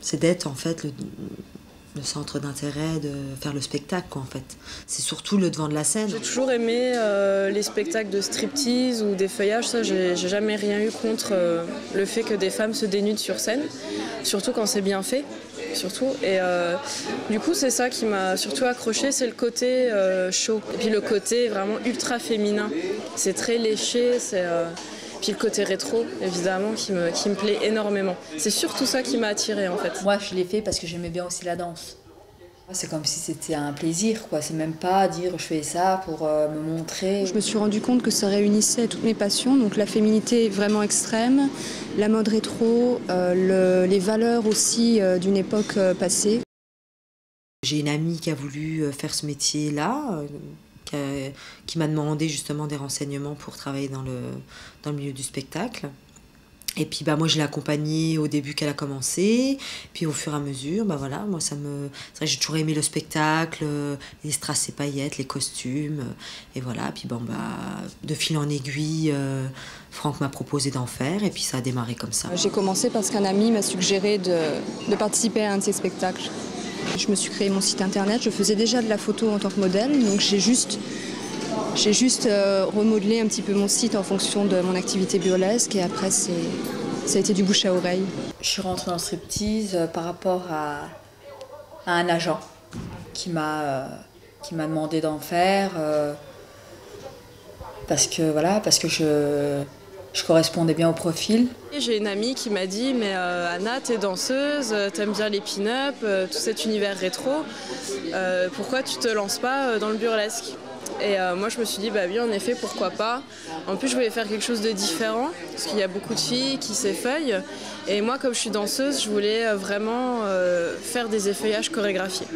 C'est d'être en fait le centre d'intérêt, de faire le spectacle quoi, en fait. C'est surtout le devant de la scène. J'ai toujours aimé les spectacles de striptease ou des feuillages, ça j'ai jamais rien eu contre le fait que des femmes se dénudent sur scène, surtout quand c'est bien fait. Surtout. Et du coup c'est ça qui m'a surtout accroché, c'est le côté chaud. Et puis le côté vraiment ultra féminin. C'est très léché, puis le côté rétro évidemment qui me plaît énormément. C'est surtout ça qui m'a attirée en fait. Moi je l'ai fait parce que j'aimais bien aussi la danse. C'est comme si c'était un plaisir, quoi. C'est même pas dire je fais ça pour me montrer. Je me suis rendu compte que ça réunissait toutes mes passions, donc la féminité vraiment extrême, la mode rétro, les valeurs aussi d'une époque passée. J'ai une amie qui a voulu faire ce métier-là, qui m'a demandé justement des renseignements pour travailler dans le milieu du spectacle. Et puis moi je l'ai accompagnée au début qu'elle a commencé, puis au fur et à mesure, voilà, moi c'est vrai que j'ai toujours aimé le spectacle, les strass et paillettes, les costumes, et voilà, puis de fil en aiguille, Franck m'a proposé d'en faire, et puis ça a démarré comme ça. J'ai commencé parce qu'un ami m'a suggéré de participer à un de ses spectacles. Je me suis créé mon site internet, je faisais déjà de la photo en tant que modèle, donc j'ai juste remodelé un petit peu mon site en fonction de mon activité burlesque et après ça a été du bouche à oreille. Je suis rentrée dans le striptease par rapport à un agent qui m'a demandé d'en faire parce que je correspondais bien au profil. J'ai une amie qui m'a dit mais Anna t'es danseuse, t'aimes bien les pin-up, tout cet univers rétro, pourquoi tu te lances pas dans le burlesque? Et moi je me suis dit oui en effet pourquoi pas. En plus je voulais faire quelque chose de différent parce qu'il y a beaucoup de filles qui s'effeuillent et moi comme je suis danseuse je voulais vraiment faire des effeuillages chorégraphiés.